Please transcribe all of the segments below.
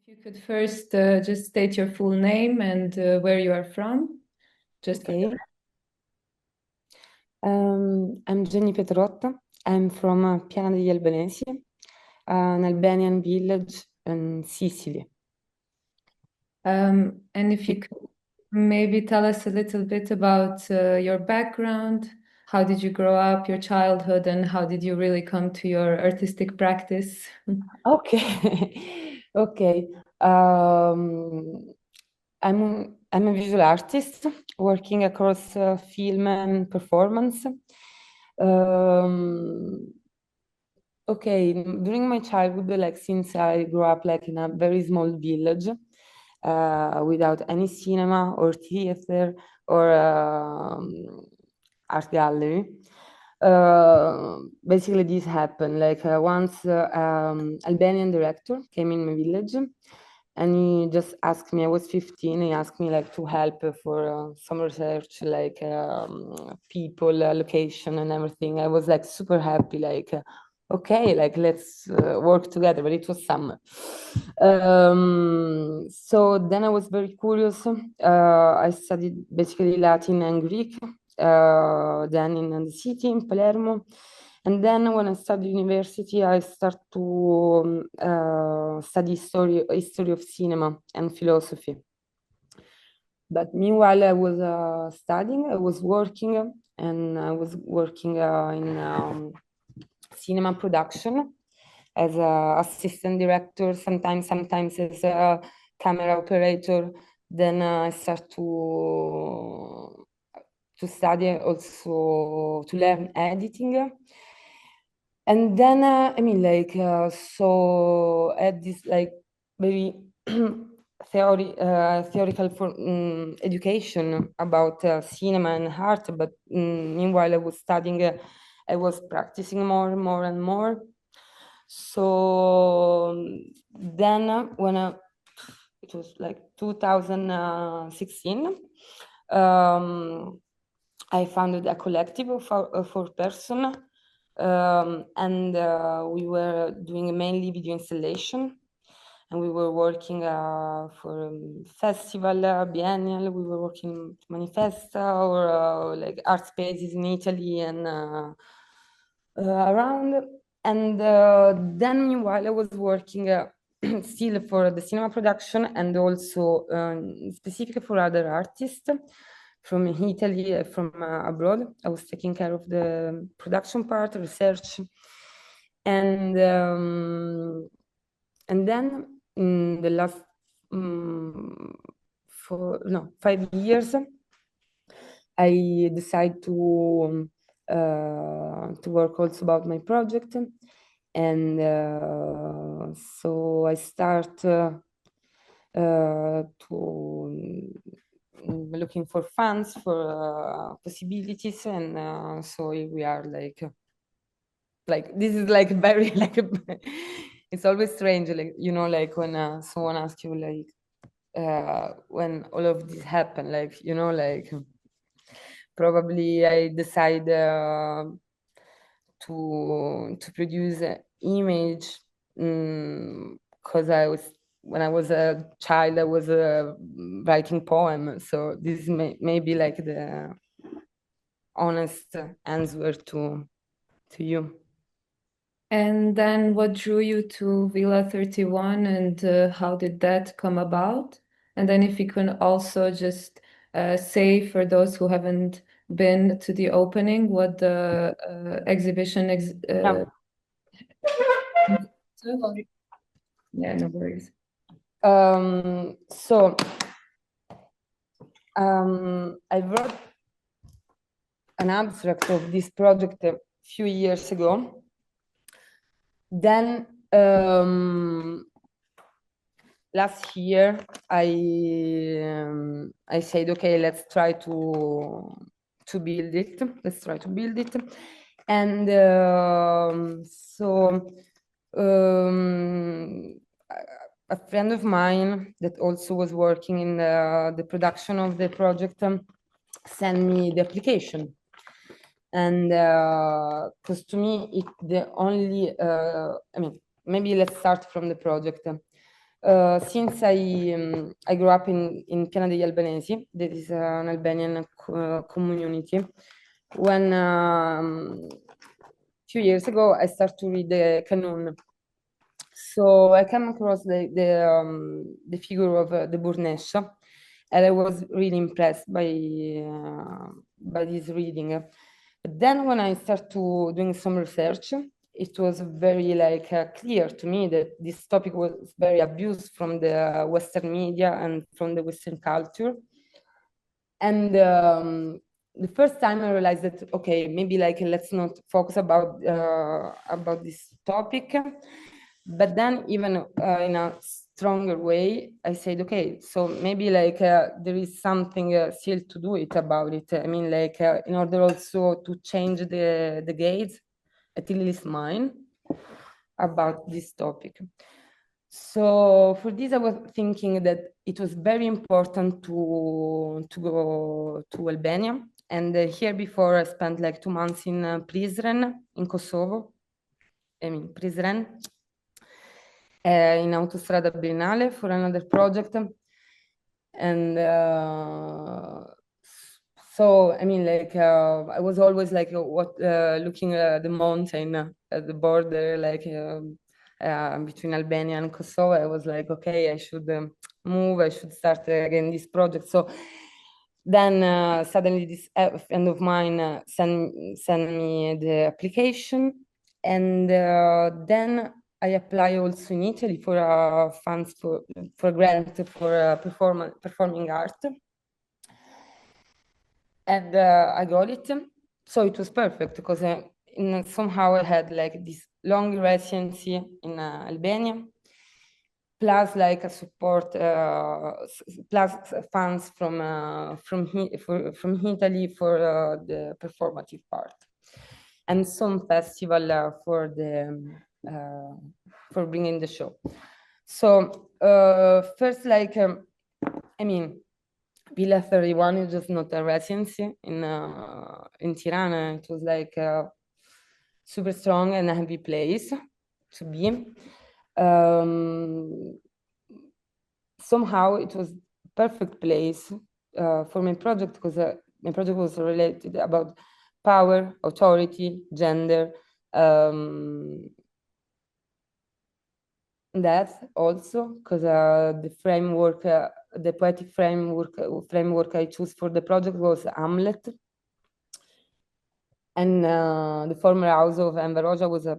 you could first just state your full name and where you are from. Okay. I'm Genny Petrotta. I'm from Piana degli Albanesi, an Albanian village in Sicily. And if you could maybe tell us a little bit about your background, how did you grow up, your childhood, and how did you really come to your artistic practice? Okay. Okay. I'm a visual artist working across film and performance. Okay, during my childhood, like since I grew up like in a very small village, without any cinema or theater or art gallery. Basically, this happened like once Albanian director came in my village, and he just asked me. I was 15. He asked me like to help for some research, like people, location, and everything. I was like super happy, like. Okay, like let's work together, but it was summer. So then I was very curious. I studied basically Latin and Greek, then in the city, in Palermo. And then when I studied university, I started to study history of cinema and philosophy. But meanwhile, I was studying, I was working, and I was working in cinema production as an assistant director, sometimes as a camera operator. Then I start to study also to learn editing. And then I mean like so I had this like very theoretical education about cinema and art, but meanwhile I was studying, I was practicing more and more and more. So then when it was like 2016, I founded a collective of four person, and we were doing mainly video installation, and we were working for festival, biennial. We were working manifesta or like art spaces in Italy and around. And then meanwhile I was working still for the cinema production and also specifically for other artists from Italy, from abroad. I was taking care of the production part, research, and then in the last 5 years, I decided to work also about my project, and so I start to looking for funds for possibilities, and so here we are like this is like very like it's always strange, like like when someone asks you like when all of this happened, like like probably I decide to produce an image because when I was a child I was writing poem, so this may be like the honest answer to you. And then what drew you to Villa 31 and how did that come about? And then if you can also just say for those who haven't been to the opening, what the exhibition Yeah. yeah, no worries. So I wrote an abstract of this project a few years ago. Then last year I said, okay, let's try to build it. Let's try to build it. And so a friend of mine that also was working in the production of the project sent me the application. And because to me, it the only, I mean, maybe let's start from the project. Since I grew up in Piana degli Albanesi, that is an Albanian community, when few years ago I started to read the Canon. So I came across the figure of the Burnesha, and I was really impressed by this reading. But then when I started to doing some research, it was very like clear to me that this topic was very abused from the Western media and from the Western culture. And the first time I realized that, okay, maybe like let's not focus about this topic. But then even in a stronger way, I said, okay, so maybe like there is something still to do it about it. I mean, like in order also to change the gaze, at least mine, about this topic. So for this, I was thinking that it was very important to go to Albania. And here before, I spent like 2 months in Prizren, in Kosovo. I mean, Prizren, in Autostrada Biennale for another project. And so, I mean, like, I was always like looking at the mountain at the border, like between Albania and Kosovo. I was like, okay, I should move, I should start again this project. So then suddenly this friend of mine sent me the application, and then I apply also in Italy for funds for grant for performing art, and I got it. So it was perfect because somehow I had like this long residency in Albania, plus like a support, plus funds from Italy for the performative part, and some festival for bringing the show. So first, like I mean, Villa 31 is just not a residency in Tirana. It was like a super strong and happy place to be. Somehow it was perfect place for my project because my project was related about power, authority, gender, that also because the framework, the poetic framework I chose for the project was Hamlet, and the former house of Enver Hoxha was a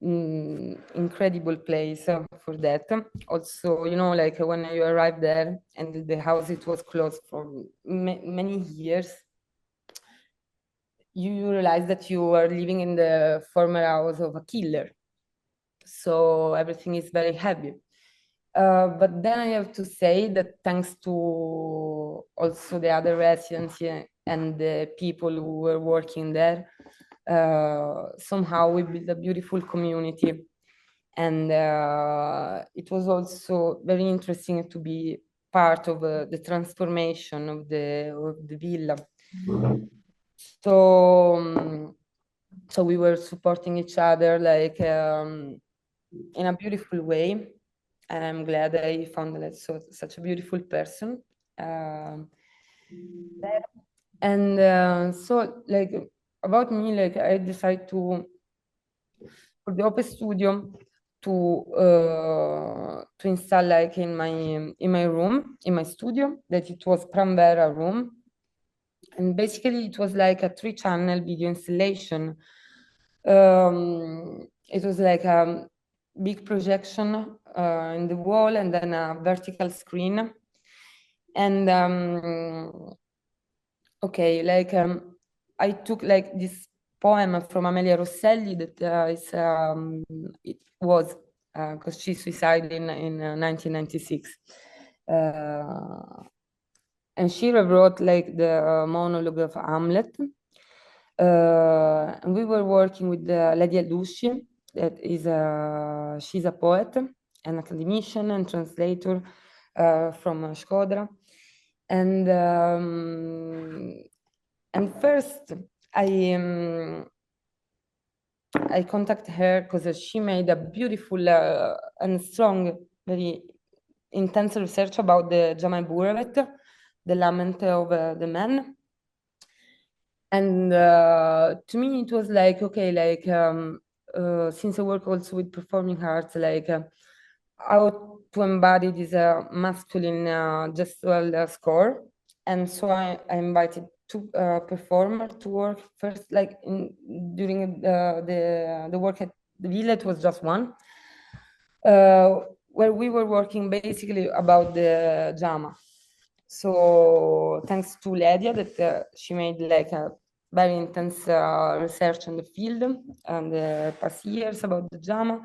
incredible place for that. Also, you know, like when you arrive there and the house, it was closed for many years, you realize that you are living in the former house of a killer. So everything is very heavy. But then I have to say that thanks to also the other residents and the people who were working there, somehow we built a beautiful community. And it was also very interesting to be part of the transformation of the villa. So we were supporting each other like in a beautiful way, and I'm glad I found like such a beautiful person there. And so like about me, like I decided for the open studio to install like in my room, in my studio, that it was Pramvera room. And basically it was like a 3-channel video installation. It was like a big projection in the wall and then a vertical screen. And okay, like I took like this poem from Amelia Rosselli that it was because she suicided in 1996. And she rewrote like the monologue of Hamlet. And we were working with Lady Alushi, that is she's a poet, an academician and translator from Shkodra. And first I contacted her because she made a beautiful and strong, very intense research about the Jamai Buravet, the lament of the man. And to me, it was like, okay, like, since I work also with performing arts, like, how to embody this masculine gestual score. And so I invited two performers to work first, like during the work at the villa, it was just one, where we were working basically about the drama. So thanks to Ledia that she made like a very intense research in the field and the past years about the drama.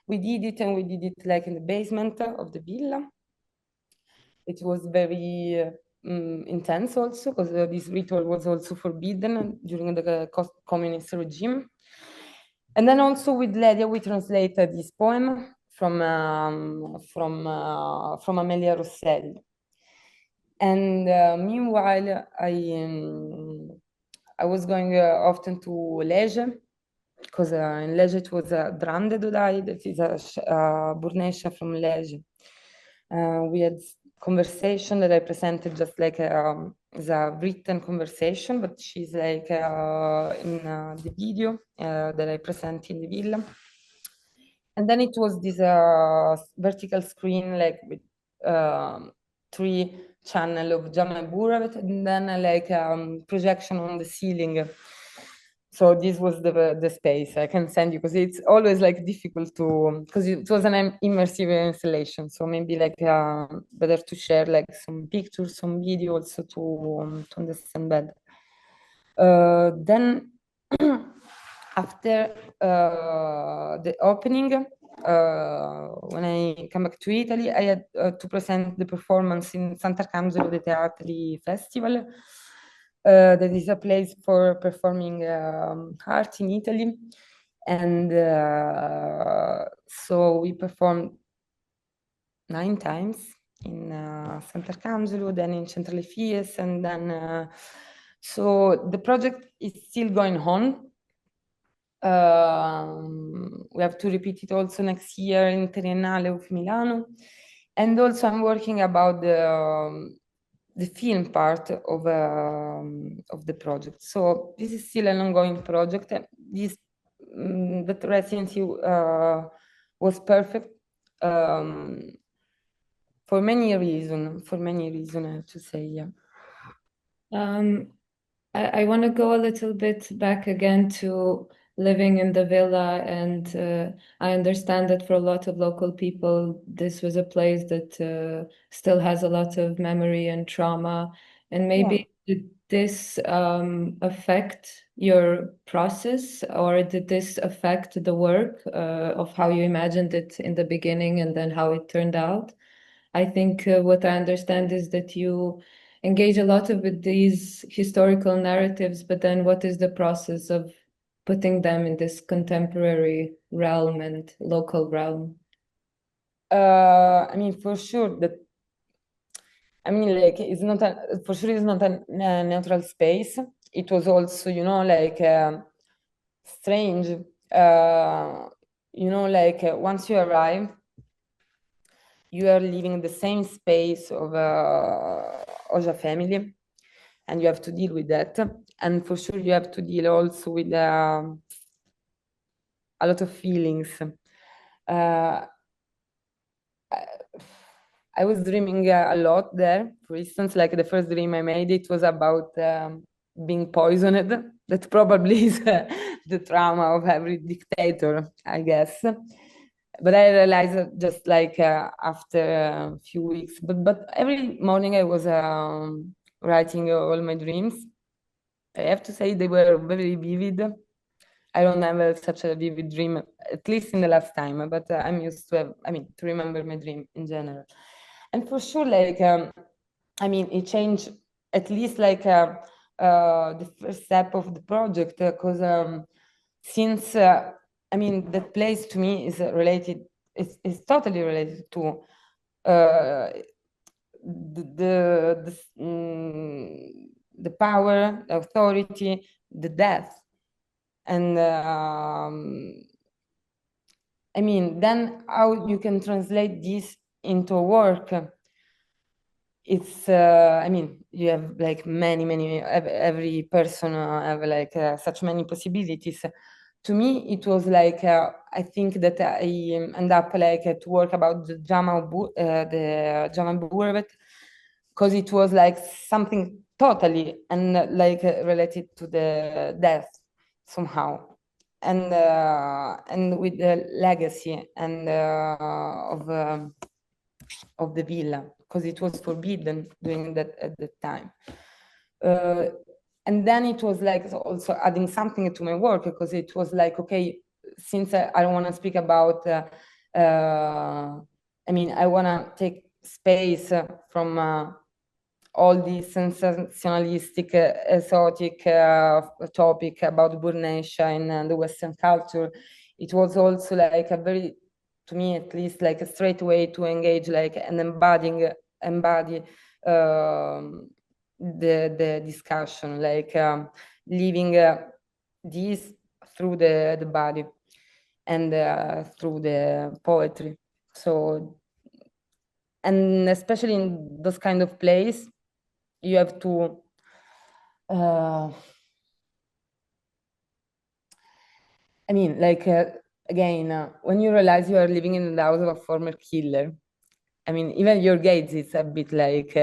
We did it, and we did it like in the basement of the villa. It was very intense also because this ritual was also forbidden during the communist regime. And then also with Ledia, we translated this poem from Amelia Rosselli. And meanwhile, I was going often to Lege, because in Lege it was Drande Dodai, that is a Burnescia from Lege. We had conversation that I presented just like as a written conversation, but she's like in the video that I present in the villa. And then it was this vertical screen, like with 3 channel of Jamal Buravet, and then like projection on the ceiling. So this was the space I can send you, because it's always like difficult to, because it was an immersive installation. So maybe like better to share like some pictures, some video also to understand better. Then after the opening, when I come back to Italy, I had to present the performance in Sant'Arcangelo dei Teatri Festival. That is a place for performing art in Italy. And so we performed 9 times in Sant'Arcangelo, then in Centrale Fies, and then so the project is still going on. We have to repeat it also next year in Triennale of Milano. And also I'm working about the film part of the project. So this is still an ongoing project. This that residency was perfect for many reasons. I have to say, yeah. I want to go a little bit back again to living in the villa, and I understand that for a lot of local people, this was a place that still has a lot of memory and trauma. And maybe did this affect your process, or did this affect the work of how you imagined it in the beginning and then how it turned out? I think what I understand is that you engage a lot with these historical narratives, but then what is the process of putting them in this contemporary realm and local realm? I mean, for sure that, I mean, like, it's not a, for sure it's not a neutral space. It was also, you know, like strange. You know, like once you arrive, you are living in the same space of a family, and you have to deal with that. And for sure, you have to deal also with a lot of feelings. I was dreaming a lot there. For instance, like the first dream I made, it was about being poisoned. That probably is the trauma of every dictator, I guess. But I realized just like after a few weeks. But every morning I was writing all my dreams. I have to say they were very vivid. I don't have such a vivid dream, at least in the last time, but I'm used to have, I mean, to remember my dream in general. And for sure, like, I mean, it changed at least like the first step of the project, because since, I mean, that place to me is related, it's totally related to the power, the authority, the death. And I mean, then how you can translate this into work, it's I mean, you have like many every person have like such many possibilities. To me it was like I think that I end up like to work about the Jama Burevet, because it was like something totally and like related to the death somehow, and with the legacy and of the villa, because it was forbidden doing that at the time. Uh, and then it was like also adding something to my work, because it was like, okay, since I don't want to speak about, I mean, I want to take space from all this sensationalistic, exotic topic about Burnesha in the Western culture. It was also like a very, to me at least, like a straight way to engage, like, and embody the discussion, like living this through the body and through the poetry. So, and especially in those kind of plays, you have to I mean, like again, when you realize you are living in the house of a former killer, I mean, even your gaze is a bit like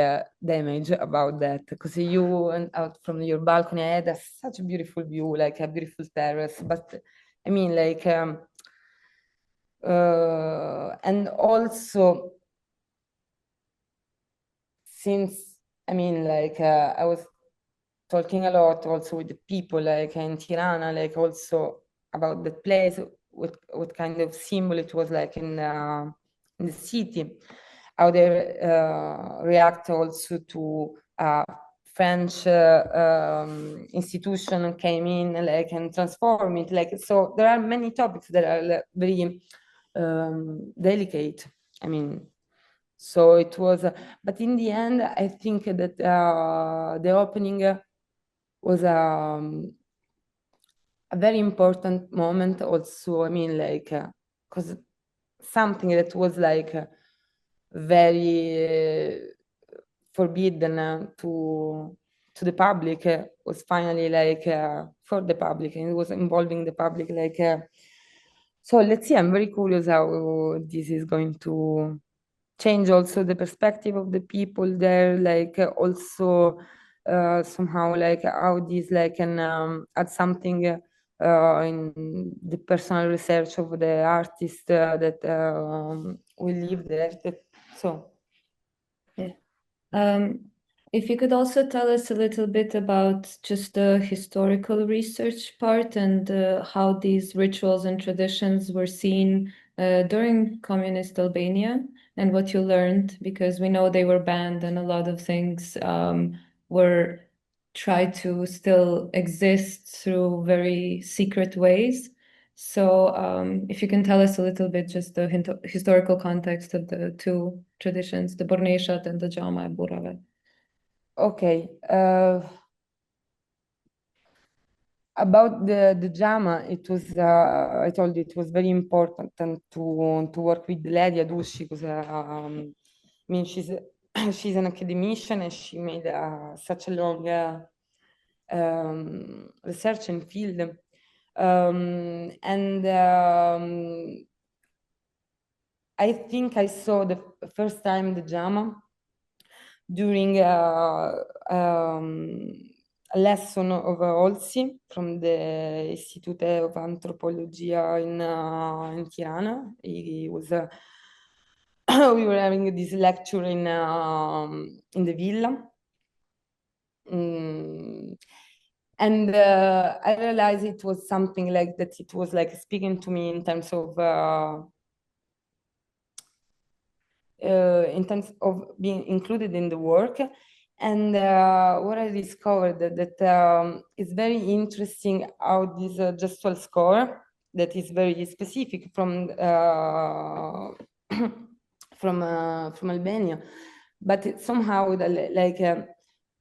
damaged about that, because you went out from your balcony. I had such a beautiful view, like a beautiful terrace. But I mean, like, and also since I mean, like, I was talking a lot also with the people, like in Tirana, like also about the place, what kind of symbol it was like in the city, how they react also to French institution came in, like, and transform it, like. So there are many topics that are like, very delicate. I mean, so it was, but in the end, I think that the opening was a very important moment also. I mean, like, because something that was like very forbidden to the public was finally like for the public, and it was involving the public, like. So let's see. I'm very curious how this is going to change also the perspective of the people there, like also somehow like how this like can add something in the personal research of the artist that will live there. So Yeah. If you could also tell us a little bit about just the historical research part and how these rituals and traditions were seen during communist Albania and what you learned, because we know they were banned and a lot of things were tried to still exist through very secret ways. So if you can tell us a little bit just the historical context of the two traditions, the Borneshat and the Jama Buravet. okay, about the JAMA, it was I told you it was very important and to work with Ledia Dushi, because I mean, she's an academician, and she made such a long research and field, and I think I saw the first time the JAMA during a lesson of Olsi from the Institute of Anthropologia in Tirana. He was we were having this lecture in the villa. And I realized it was something like that. It was like speaking to me in terms of being included in the work. And what I discovered that it's very interesting how this gestual score that is very specific from from Albania, but it somehow like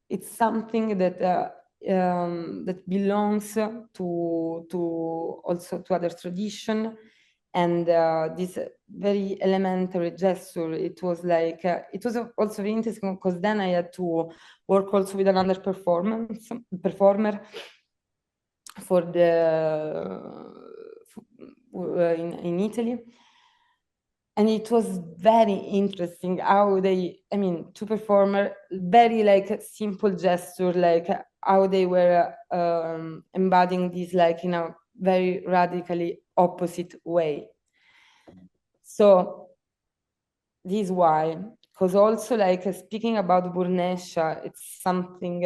it's something that that belongs to also to other tradition, And this very elementary gesture, it was like, it was also very interesting because then I had to work also with another performer for in Italy. And it was very interesting how they, I mean, two performer, very like simple gesture, like how they were embodying this like in a very radically opposite way. So this is why, because also like speaking about Burnescia, it's something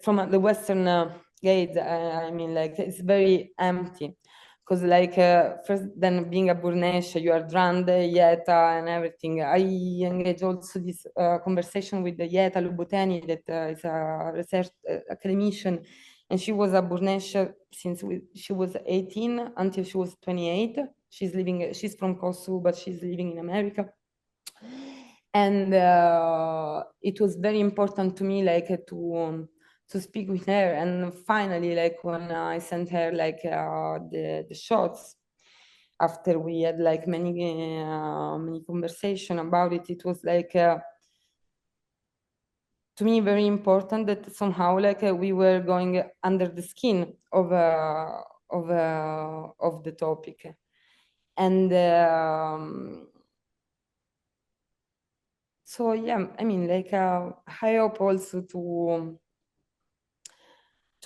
from the Western gaze, I mean, like it's very empty. Because like first then being a Burnescia, you are Drande, Ieta and everything. I engage also this conversation with the Ieta Luboteni that is a research academician, and she was a Burnescia since she was 18 until she was 28. She's from Kosovo, but she's living in America. And it was very important to me like to speak with her. And finally, like when I sent her like the shots, after we had like many conversation about it, it was like to me very important that somehow like we were going under the skin of the topic. And so yeah, I mean, like I hope also to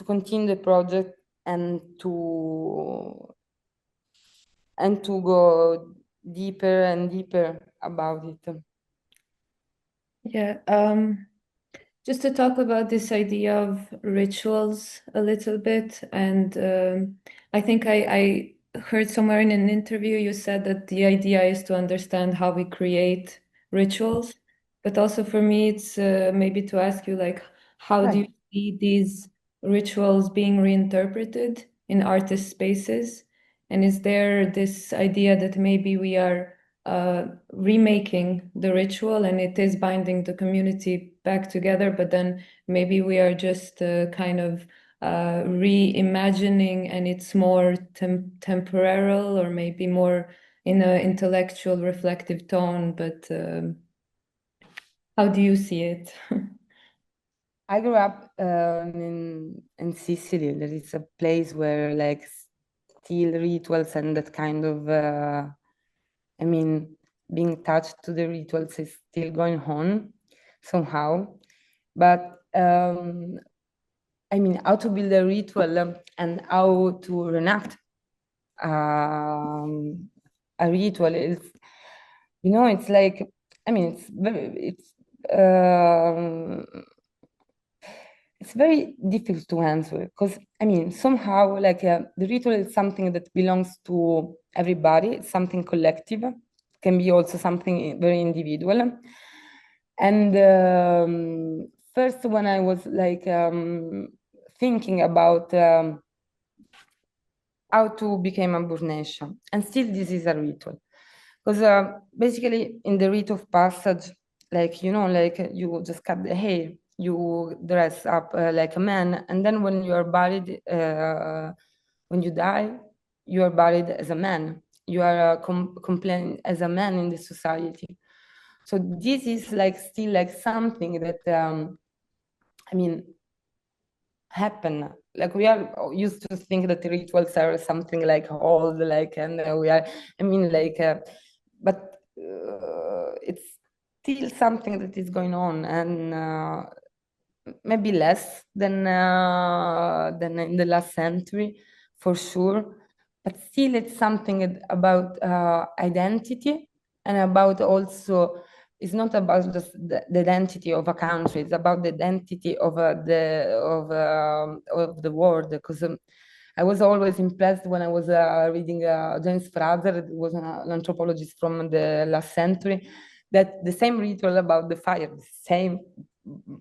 continue the project and to go deeper and deeper about it. Yeah, just to talk about this idea of rituals a little bit, and I think I heard somewhere in an interview you said that the idea is to understand how we create rituals, but also for me it's maybe to ask you like how do you Right. see these rituals being reinterpreted in artist spaces, and is there this idea that maybe we are remaking the ritual and it is binding the community back together, but then maybe we are just kind of reimagining and it's more temporal or maybe more in an intellectual reflective tone, but how do you see it? I grew up in Sicily. There is a place where like still rituals and that kind of I mean, being touched to the rituals is still going on somehow. But I mean, how to build a ritual and how to reenact a ritual is, you know, it's like, I mean, it's very difficult to answer because I mean somehow like the ritual is something that belongs to everybody. It's something collective, can be also something very individual. And first when I was like thinking about how to become a Burnescia, and still this is a ritual because basically in the rite of passage, like you know, like you just cut the hair, you dress up like a man, and then when you are buried, when you die, you are buried as a man. You are complain as a man in the society. So this is like still like something that I mean happen. Like we are used to think that rituals are something like old, like and we are. I mean, like, but it's still something that is going on, and maybe less than in the last century, for sure. But still, it's something about identity and about also it's not about just the identity of a country, it's about the identity of the world, because I was always impressed when I was reading James Fraser, it was an anthropologist from the last century, that the same ritual about the fire, the same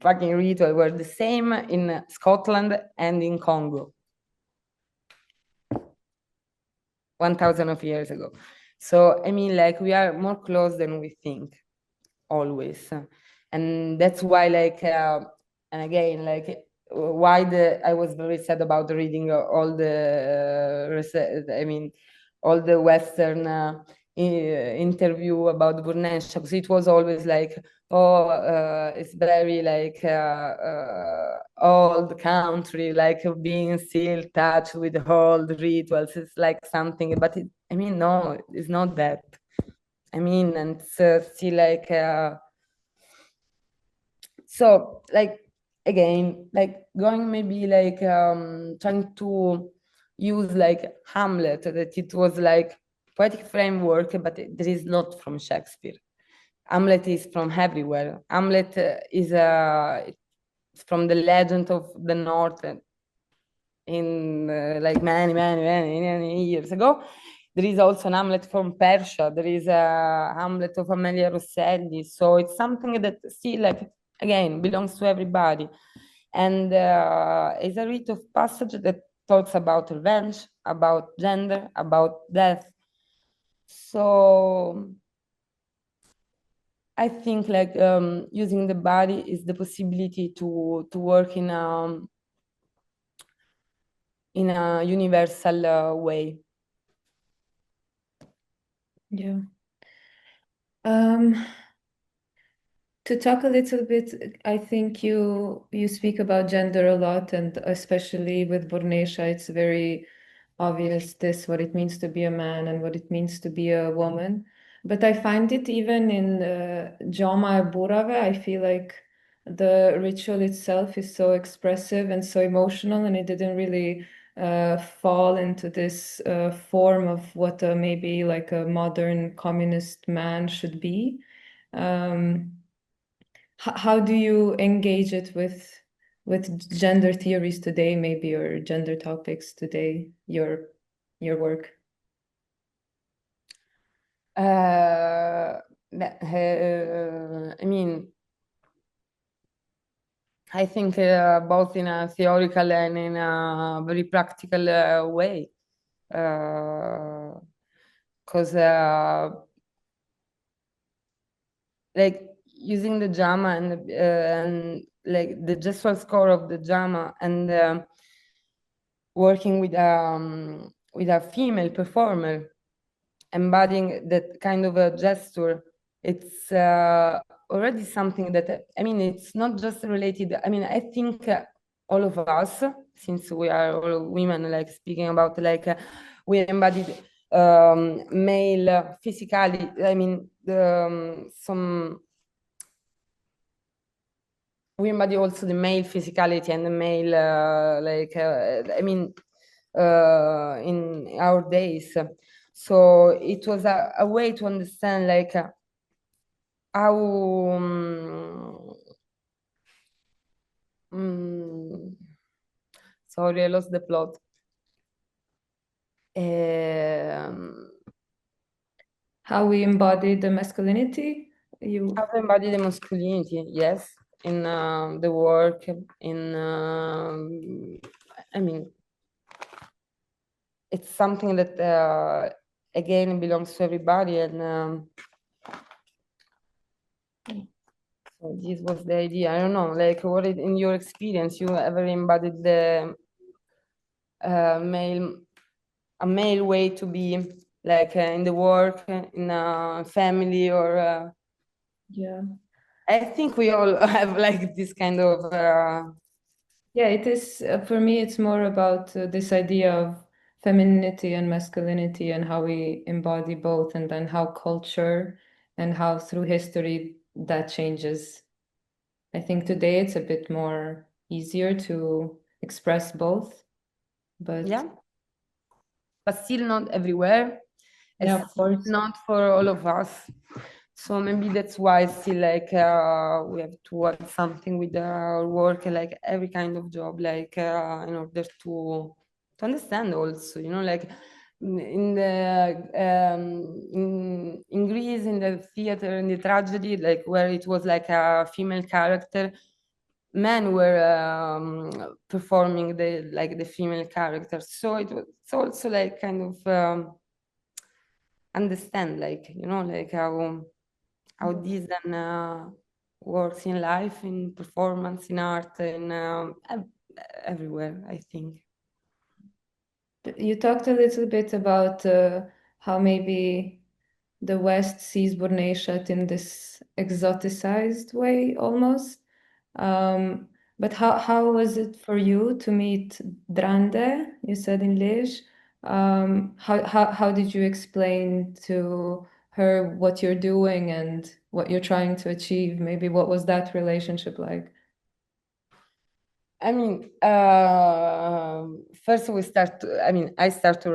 fucking ritual were the same in Scotland and in Congo 1,000 of years ago. So I mean, like we are more close than we think, always, and that's why, like, and again, like, why I was very sad about reading all the. I mean, all the Western interview about Burnescia, because it was always like, oh, it's very like old country, like being still touched with old rituals. It's like something, but I mean, no, it's not that. I mean, and it's still like so like again like going maybe like trying to use like Hamlet, that it was like poetic framework, but there is not from Shakespeare. Hamlet is from everywhere. Hamlet is it's from the legend of the North, in like many years ago. There is also an Hamlet from Persia. There is a Hamlet of Amelia Rosselli. So it's something that still, like, again, belongs to everybody. And it's a rite of passage that talks about revenge, about gender, about death. So I think like using the body is the possibility to work in a universal way. Yeah. Um, To talk a little bit, I think you speak about gender a lot, and especially with Bornesha, it's very obvious this what it means to be a man and what it means to be a woman. But I find it even in Joma Burave, I feel like the ritual itself is so expressive and so emotional, and it didn't really fall into this form of what maybe like a modern communist man should be. Um, how do you engage it with gender theories today, maybe, or gender topics today, your work? Uh, I mean, I think both in a theoretical and in a very practical way. Because like using the drama and like the gestural score of the drama and working with a female performer embodying that kind of a gesture, it's already something that, I mean, it's not just related. I mean, I think all of us, since we are all women, like speaking about like we embodied male physicality. I mean, some we embody also the male physicality and the male I mean in our days. So it was a way to understand like how mm, sorry, I lost the plot. um, How we embody the masculinity? how You, to embody the masculinity, yes, in the work, in I mean, it's something that again belongs to everybody, and so this was the idea. I don't know, like, what in your experience you ever embodied the male a male way to be, like in the work, in a family, or yeah. I think we all have like this kind of Yeah, it is for me, it's more about this idea of femininity and masculinity and how we embody both, and then how culture and how through history that changes. I think today it's a bit more easier to express both, but yeah, but still not everywhere. yeah, It's of still course. not for all of us. So maybe that's why still like we have to add something with our work, like every kind of job, like in order to understand also, you know, like in the in Greece, in the theater, in the tragedy, like where it was like a female character, men were performing the female characters. So it's also like kind of understand, like, you know, like how this then works in life, in performance, in art, in everywhere, I think. You talked a little bit about how maybe the West sees Bornești in this exoticized way almost. But how was it for you to meet Drande? You said in Liège. How did you explain to her what you're doing and what you're trying to achieve? Maybe what was that relationship like? I mean, first we start. I mean, I start to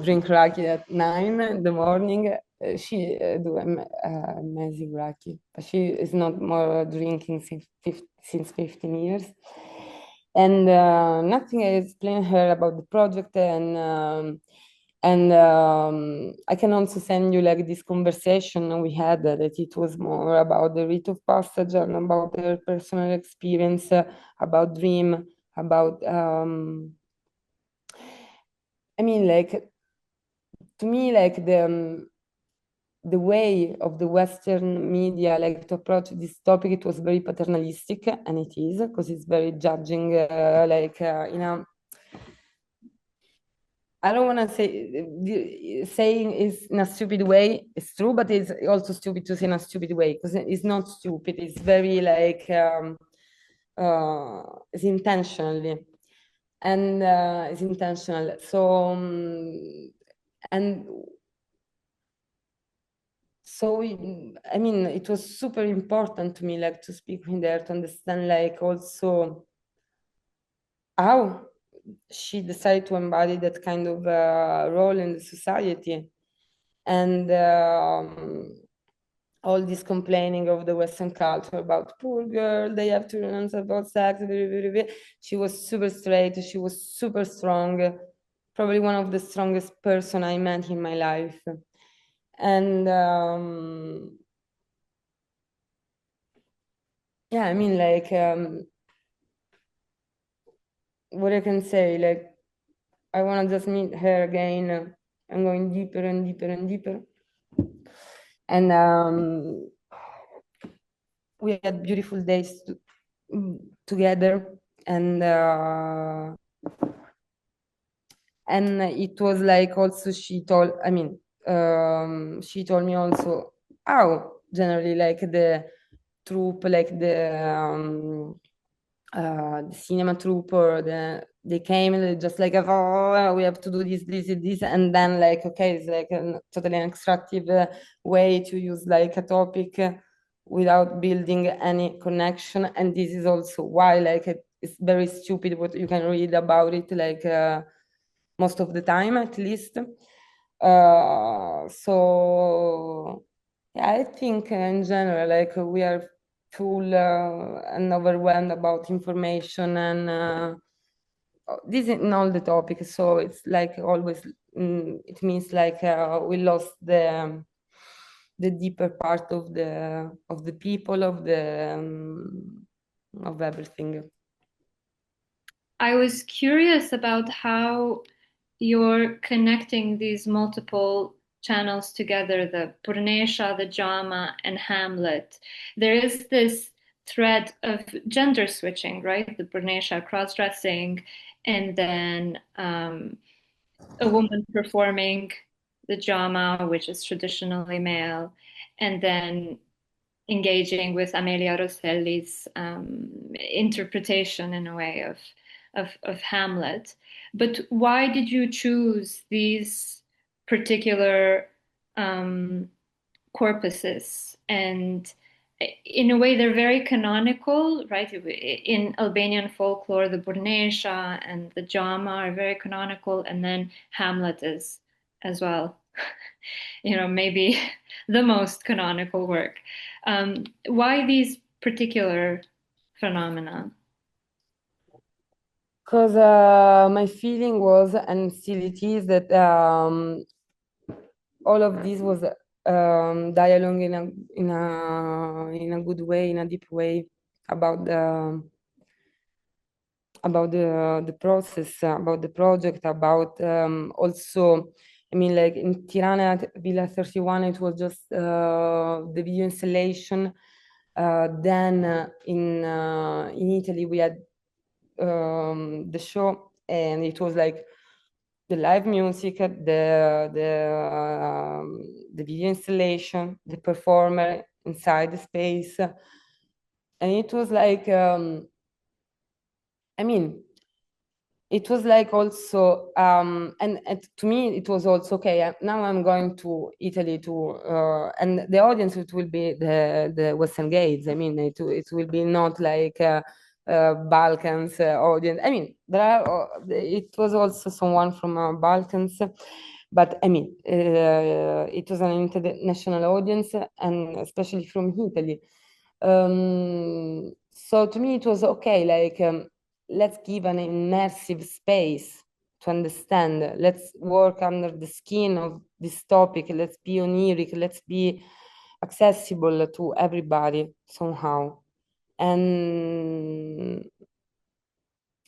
drink raki at 9 in the morning. She do amazing raki, but she is not more drinking since 15 years. And nothing. I explained her about the project, and I can also send you like this conversation we had that it was more about the rite of passage and about her personal experience, about dream, about I mean, like to me, like the way of the Western media, like to approach this topic, it was very paternalistic, and it is because it's very judging, in a I don't want to say saying is in a stupid way. It's true, but it's also stupid to say in a stupid way because it's not stupid. It's very like it's intentionally, and it's intentional. So and so I mean, it was super important to me, like to speak with her to understand, like also how she decided to embody that kind of role in the society. And all this complaining of the Western culture about poor girl, they have to renounce about sex. She was super straight. She was super strong. Probably one of the strongest person I met in my life. And yeah, I mean, like, what I can say, like, I want to just meet her again. I'm going deeper and deeper and deeper. And we had beautiful days together, and it was like also she told me also how generally like the troupe, like the cinema troupe, or they came and they just like, oh, we have to do this, and then like, okay, it's like a totally an extractive way to use like a topic without building any connection. And this is also why like it's very stupid what you can read about it, like most of the time at least. So yeah, I think in general, like we are full and overwhelmed about information, and this is in all the topics. So it's like always, it means like we lost the deeper part of the people, of everything. I was curious about how you're connecting these multiple channels together, the Purnesha, the drama, and Hamlet. There is this thread of gender switching, right? The Purnesha cross-dressing, and then a woman performing the drama, which is traditionally male, and then engaging with Amelia Rosselli's interpretation in a way of Hamlet. But why did you choose these particular corpuses? And in a way, they're very canonical, right? In Albanian folklore, the Burnesha and the drama are very canonical, and then Hamlet is as well. Maybe the most canonical work. Why these particular phenomena? Because my feeling was, and still it is, that all of this was dialogue in a good way, in a deep way about the process, about the project, about also. I mean, like in Tirana at Villa 31, it was just the video installation. Then in Italy, we had the show, and it was like the live music, the video installation, the performer inside the space, and it was like I mean, it was like also and to me it was also okay. Now I'm going to Italy to and the audience, it will be the Western Gates. I mean, it will be not like Balkans audience. I mean, there are it was also someone from Balkans, but I mean, it was an international audience, and especially from Italy. So to me it was okay, like let's give an immersive space to understand. Let's work under the skin of this topic. Let's be oniric. Let's be accessible to everybody somehow. And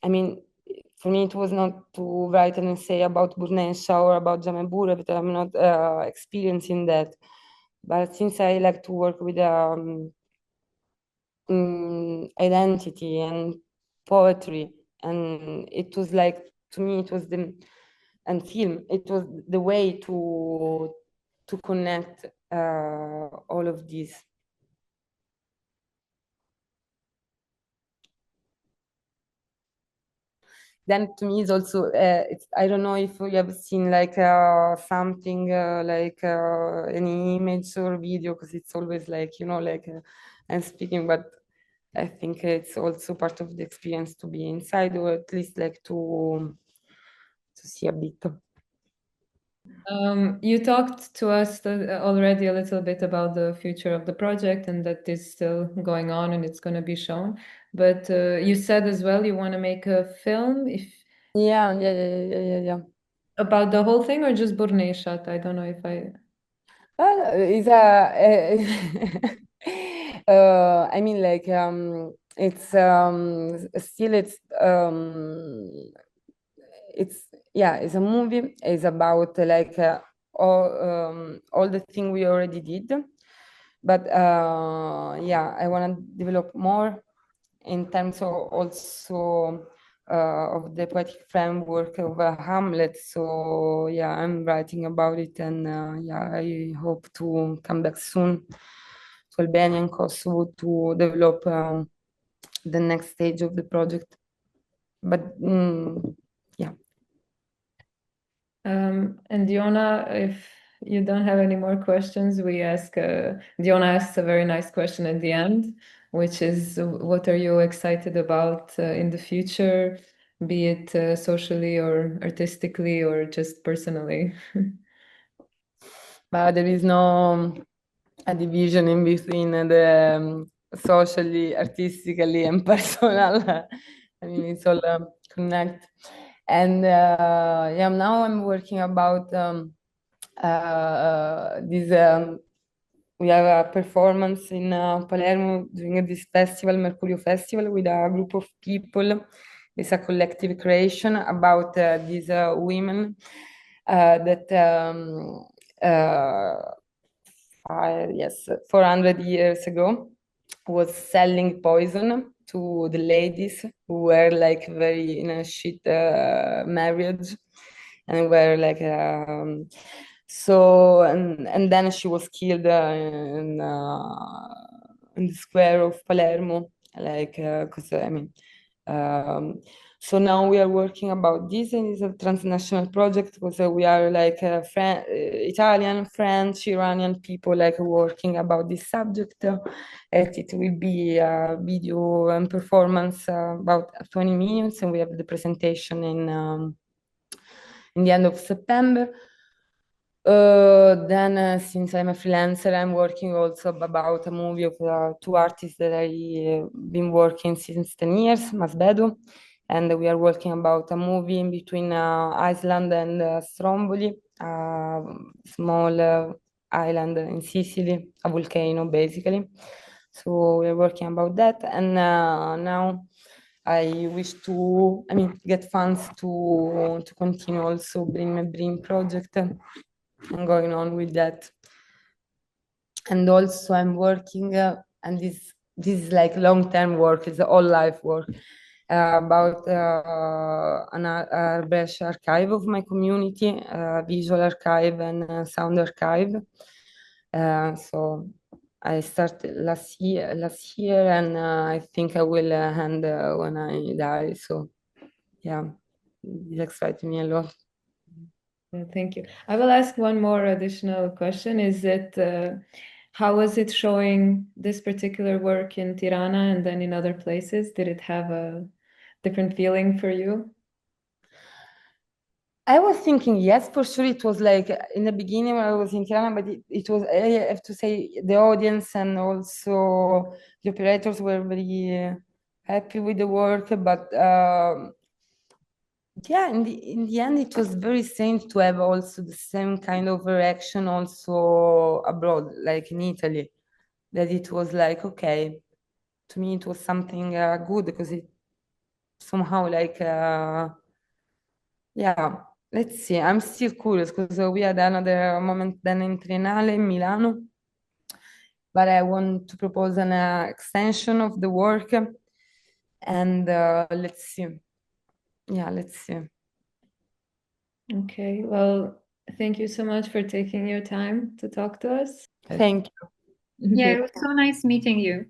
I mean, for me, it was not to write an essay about Burnesha or about Jamebure, but I'm not experiencing that. But since I like to work with identity and poetry, and it was like, to me it was and film, it was the way to connect all of this. Then to me it's also I don't know if you have seen like something like any image or video, because it's always like, you know, like I'm speaking, but I think it's also part of the experience to be inside, or at least like to see a bit. You talked to us already a little bit about the future of the project and that it's still going on and it's going to be shown. But you said as well you want to make a film Yeah. about the whole thing, or just Burneshat? I don't know if I... It's I mean, like it's still it's yeah, it's a movie. It's about like all the thing we already did, but yeah, I want to develop more in terms of also of the poetic framework of Hamlet. So yeah, I'm writing about it, and yeah, I hope to come back soon to Albania and Kosovo to develop the next stage of the project. But yeah. And Diona, if you don't have any more questions, we ask, Diona asks a very nice question at the end, which is, what are you excited about in the future, be it socially or artistically or just personally? But there is no a division in between the socially, artistically, and personal. I mean, it's all connect. And yeah, now I'm working about this. We have a performance in Palermo during this festival, Mercurio Festival, with a group of people. It's a collective creation about these women that yes, 400 years ago was selling poison to the ladies who were like very in a shit marriage, and were like so, and then she was killed in the square of Palermo, like because I mean so now we are working about this, and it's a transnational project because we are like Italian, French, Iranian people like working about this subject. It will be a video and performance about 20 minutes, and we have the presentation in the end of September. Then since I'm a freelancer, I'm working also about a movie of two artists that I been working since 10 years, Masbedu, and we are working about a movie in between Iceland and Stromboli, a small island in Sicily, a volcano basically. So we're working about that, and now I wish to, I mean, get funds to continue also Bring My Dream project. I'm going on with that. And also I'm working, and this is like long-term work, it's all life work. about an airbrush archive of my community, visual archive and sound archive. So I started last year, and I think I will end when I die. So yeah, it excites me a lot. Well, thank you. I will ask one more additional question. Is it how was it showing this particular work in Tirana and then in other places? Did it have a different feeling for you? I was thinking, yes, for sure. It was like in the beginning when I was in Tirana, but it was, I have to say, the audience and also the operators were very happy with the work. But yeah, in the end, it was very strange to have also the same kind of reaction also abroad, like in Italy, that it was like, okay, to me, it was something good because it somehow like, yeah, let's see. I'm still curious because we had another moment then in Triennale in Milano, but I want to propose an extension of the work, and let's see. Yeah, let's see. Okay, well, thank you so much for taking your time to talk to us. Thank you. Yeah, it was so nice meeting you.